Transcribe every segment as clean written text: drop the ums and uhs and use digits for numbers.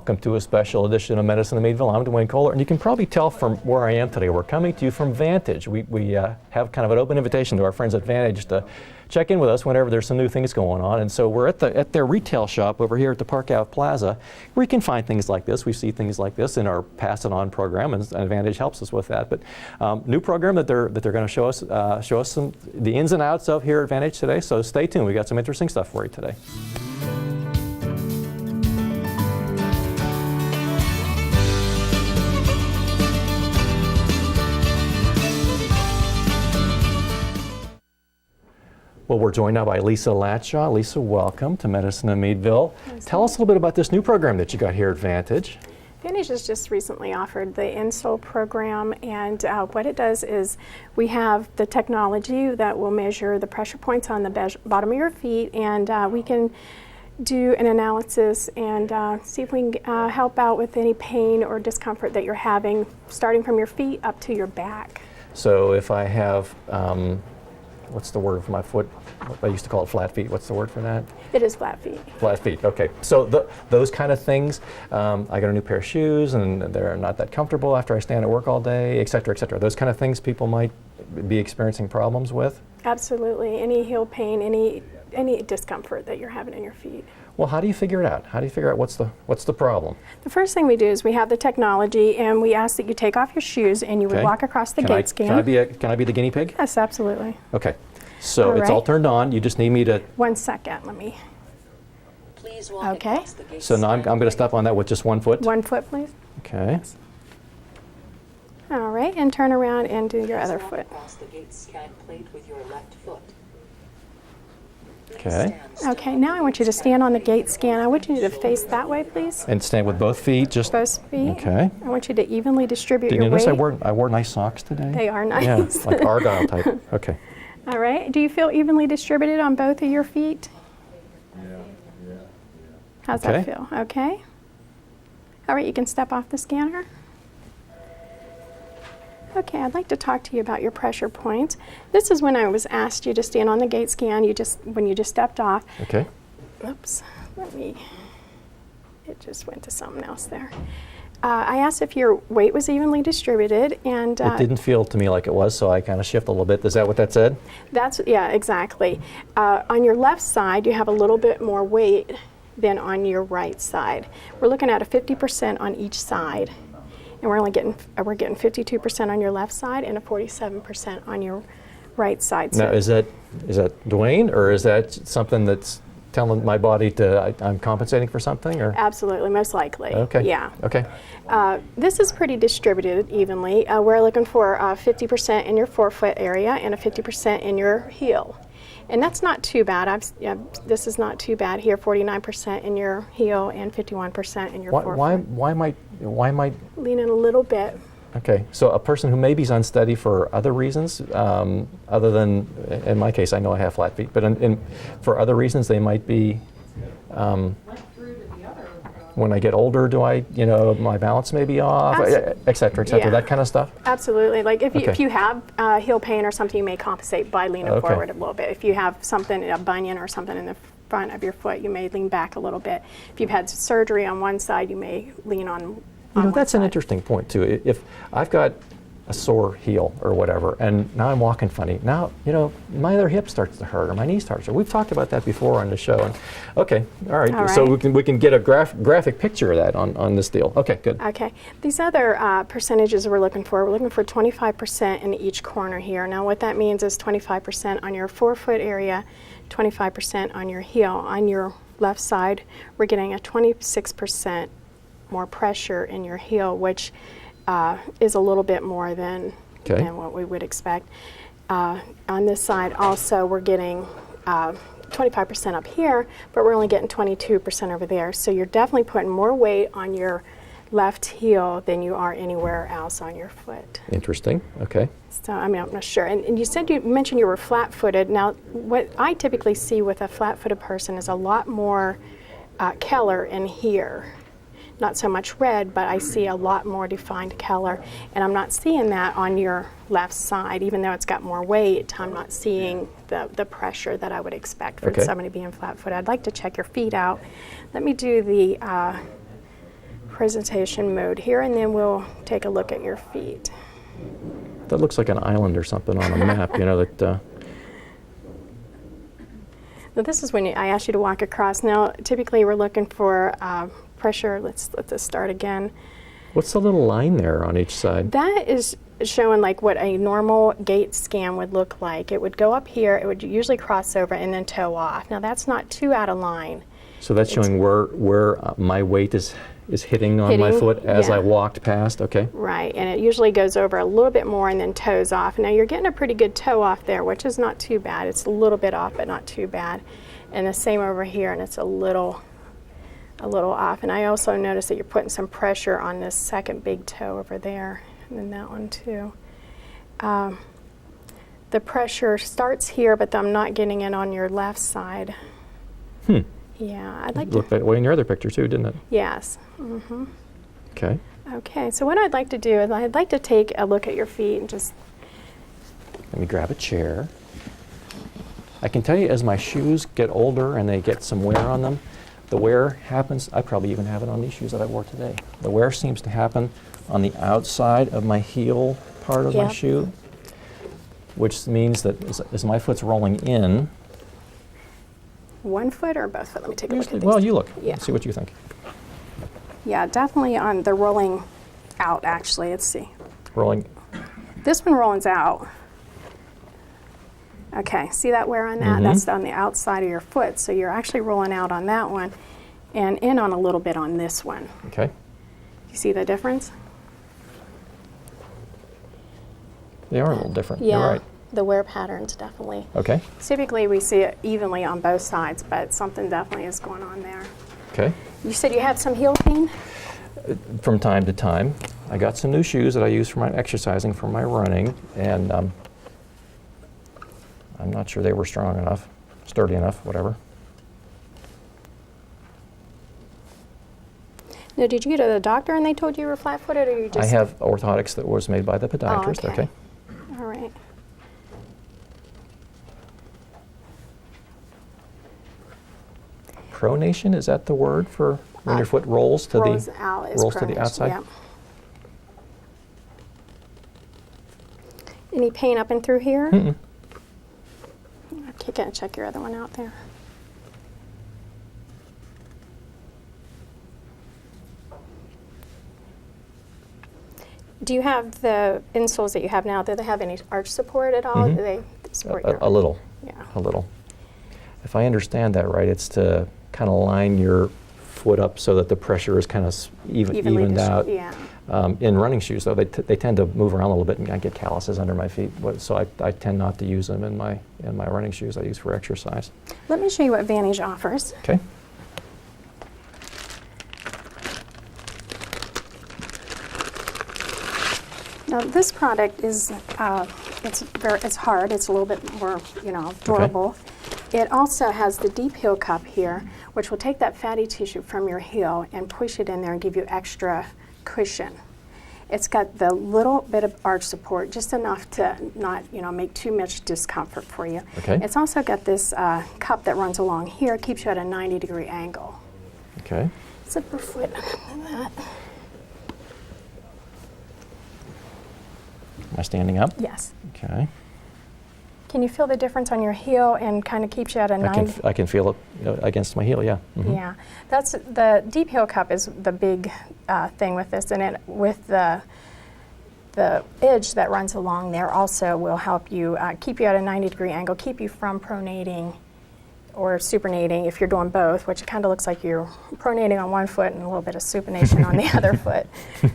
Welcome to a special edition of Medicine in Meadville. I'm Duane Koller, and you can probably tell from where I am today. We're coming to you from Vantage. We have kind of an open invitation to our friends at Vantage to check in with us whenever there's some new things going on. And so we're at their retail shop over here at the Park Ave Plaza, where you can find things like this. We see things like this in our Pass It On program, and Vantage helps us with that. But new program that they're going to show us the ins and outs of here at Vantage today. So stay tuned. We got some interesting stuff for you today. Well, we're joined now by Lisa Latshaw. Lisa, welcome to Medicine in Meadville. Tell us a little bit about this new program that you got here at Vantage. Vantage has just recently offered the Insole program, and what it does is we have the technology that will measure the pressure points on the bottom of your feet, and we can do an analysis and see if we can help out with any pain or discomfort that you're having, starting from your feet up to your back. So if I have what's the word for my foot? I used to call it flat feet. What's the word for that? It is flat feet. Flat feet, okay. So those kind of things, I got a new pair of shoes and they're not that comfortable after I stand at work all day, et cetera, et cetera. Those kind of things people might be experiencing problems with? Absolutely. Any heel pain, any discomfort that you're having in your feet. Well, how do you figure it out? How do you figure out what's the problem? The first thing we do is we have the technology, and we ask that you take off your shoes and you would walk across the gait scan. Can I be the guinea pig? Yes, absolutely. Okay. So it's all turned on. You just need me to... 1 second. Let me... Please walk across the gate. So now I'm going to step on that with just 1 foot? 1 foot, please. Okay. All right, and turn around and do your other foot. Across the gate scan plate with your left foot. Okay. Okay, now I want you to stand on the gait scan. I want you to face that way, please. And stand with both feet, just... Both feet. Okay. I want you to evenly distribute Did your you weight. notice I wore nice socks today? They are nice. Yeah, like Argyle type. Okay. All right. Do you feel evenly distributed on both of your feet? Yeah. How's that feel? Okay. All right, you can step off the scanner. Okay, I'd like to talk to you about your pressure points. This is when I was asked you to stand on the gait scan. When you just stepped off. Okay. Oops. It just went to something else there. I asked if your weight was evenly distributed, and it didn't feel to me like it was, so I kind of shifted a little bit. Is that what that said? Yeah, exactly. On your left side, you have a little bit more weight than on your right side. We're looking at a 50% on each side, and we're getting 52% on your left side and a 47% on your right side. Now, is that Duane, or is that something that's telling my body I'm compensating for something, or? Absolutely, most likely. Okay. Yeah. Okay. This is pretty distributed evenly. We're looking for 50% in your forefoot area and a 50% in your heel. And that's not too bad. This is not too bad here, 49% in your heel and 51% in your forefoot. Why might lean in a little bit. Okay, so a person who maybe is unsteady for other reasons, other than, in my case, I know I have flat feet, but for other reasons they might be, when I get older, my balance may be off, et cetera, that kind of stuff? Absolutely. Like if you have heel pain or something, you may compensate by leaning forward a little bit. If you have something, a bunion or something in the front of your foot, you may lean back a little bit. If you've had surgery on one side, you may lean on that's an interesting point too. If I've got a sore heel or whatever, and now I'm walking funny, now my other hip starts to hurt or my knee starts to hurt. We've talked about that before on the show. And all right. So we can get a graphic picture of that on this deal. Okay, good. Okay. These other percentages we're looking for 25% in each corner here. Now what that means is 25% on your forefoot area, 25% on your heel. On your left side, we're getting a 26% more pressure in your heel, which is a little bit more than what we would expect. On this side also, we're getting 25% up here, but we're only getting 22% over there. So you're definitely putting more weight on your left heel than you are anywhere else on your foot. Interesting. Okay. So I'm not sure. And you mentioned you were flat-footed. Now, what I typically see with a flat-footed person is a lot more Koller in here. Not so much red, but I see a lot more defined Koller, and I'm not seeing that on your left side. Even though it's got more weight, I'm not seeing the pressure that I would expect for somebody being flat-footed. I'd like to check your feet out. Let me do the presentation mode here, and then we'll take a look at your feet. That looks like an island or something on a map, you know, that, Now this is when I asked you to walk across. Now, typically we're looking for pressure. Let's let this start again. what's the little line there on each side? That is showing like what a normal gait scan would look like. It would go up here, it would usually cross over and then toe off. Now that's not too out of line. So that's showing where my weight is hitting on my foot as I yeah. walked past, okay? Right, and it usually goes over a little bit more and then toes off. Now you're getting a pretty good toe off there, which is not too bad. It's a little bit off, but not too bad. And the same over here, and it's a little off. And I also noticed that you're putting some pressure on this second big toe over there, and then that one too. The pressure starts here, but I'm not getting it on your left side. Yeah, I'd like It looked that way in your other picture too, didn't it? Yes. Okay. Okay, so what I'd like to do is I'd like to take a look at your feet and just, Let me grab a chair. I can tell you as my shoes get older and they get some wear on them, the wear happens, I probably even have it on these shoes that I wore today. The wear seems to happen on the outside of my heel part of my Yep. shoe, which means that as my foot's rolling in, one foot or both foot? Let me take a look at these. well, you look, Yeah. see what you think. Yeah, definitely on the rolling out, actually. Let's see. Rolling, This one rollins out. Okay, see that wear on that? That's on the outside of your foot. So you're actually rolling out on that one and in on a little bit on this one. okay. You see the difference? They are a little different, Yeah, you're right. the wear patterns definitely. Okay, Typically we see it evenly on both sides, but something definitely is going on there. okay. You said you have some heel pain? From time to time. I got some new shoes that I use for my exercising, for my running, and I'm not sure they were strong enough, sturdy enough, whatever. Now, did you go to the doctor and they told you were flat-footed, or you just? I have orthotics that was made by the podiatrist, Oh, okay. okay? All right. Pronation, is that the word for when your foot rolls to Rolls the out is rolls to the pronation, outside? Yep. Any pain up and through here? Mm-mm. Okay, gotta check your other one out there. Do you have the insoles that you have now? Do they have any arch support at all? Do they support your? A little, Yeah. a little. If I understand that right, it's to kind of line your foot up so that the pressure is kind of Evenly evened out. Yeah. In running shoes, though, they tend to move around a little bit, and I get calluses under my feet. So I tend not to use them in my running shoes I use for exercise. Let me show you what Vantage offers. Okay. Now this product is it's hard. It's a little bit more durable. It also has the deep heel cup here, which will take that fatty tissue from your heel and push it in there and give you extra cushion. It's got the little bit of arch support, just enough to not make too much discomfort for you. Okay. It's also got this cup that runs along here, keeps you at a 90-degree angle. Okay. Zipper foot under that. Am I standing up? Yes. Okay. Can you feel the difference on your heel and kind of keeps you at a 90? I can feel it against my heel, yeah. Mhm. Yeah, that's the deep heel cup is the big thing with this, and it with the edge that runs along there also will help you keep you at a 90-degree angle, keep you from pronating or supinating if you're doing both, which it kind of looks like you're pronating on one foot and a little bit of supination on the other foot.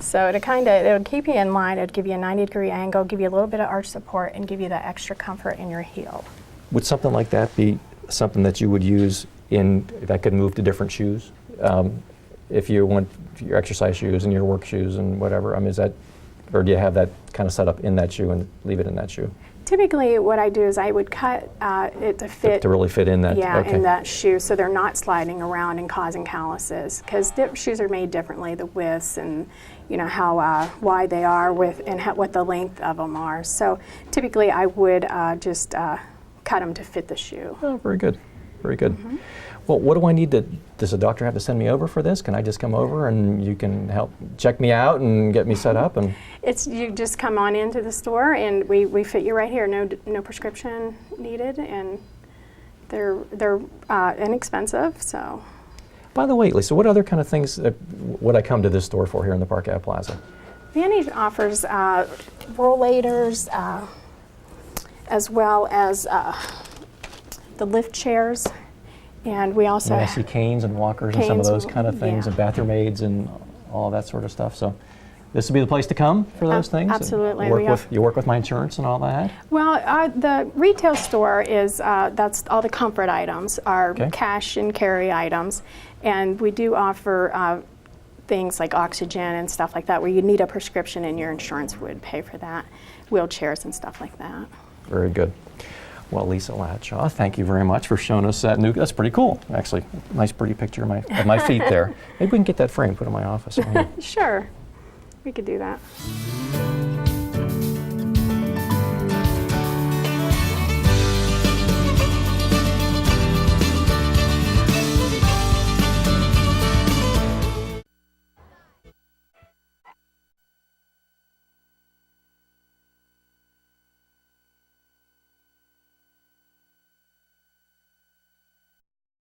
So it'll keep you in line. It'll give you a 90-degree angle, give you a little bit of arch support, and give you that extra comfort in your heel. Would something like that be something that you would use that could move to different shoes? If you want your exercise shoes and your work shoes and whatever, or do you have that kind of set up in that shoe and leave it in that shoe? Typically, what I do is I would cut it to fit. To really fit in that? Yeah, okay. in that shoe, so they're not sliding around and causing calluses. Because shoes are made differently, the widths and how wide they are and what the length of them are. So typically, I would just cut them to fit the shoe. Oh, very good, very good. Well, what do I need to, does the doctor have to send me over for this? Can I just come over and you can help check me out and get me set up? And It's, you just come on into the store and we fit you right here. No prescription needed, and they're inexpensive. So. by the way, Lisa, what other kind of things would I come to this store for here in the Park Ave Plaza? Vantage offers rollators as well as the lift chairs, and we also I see canes and walkers and some of canes, those kind of things, yeah. and bathroom aids and all that sort of stuff. So this would be the place to come for those things? And absolutely. you work with my insurance and all that? Well, the retail store is, that's all the comfort items, are Okay. cash and carry items, and we do offer things like oxygen and stuff like that, where you need a prescription and your insurance would pay for that, wheelchairs and stuff like that. Very good. Well, Lisa Latshaw, thank you very much for showing us that new, that's pretty cool, actually. Nice pretty picture of my feet there. Maybe we can get that framed, put in my office. Sure, we could do that.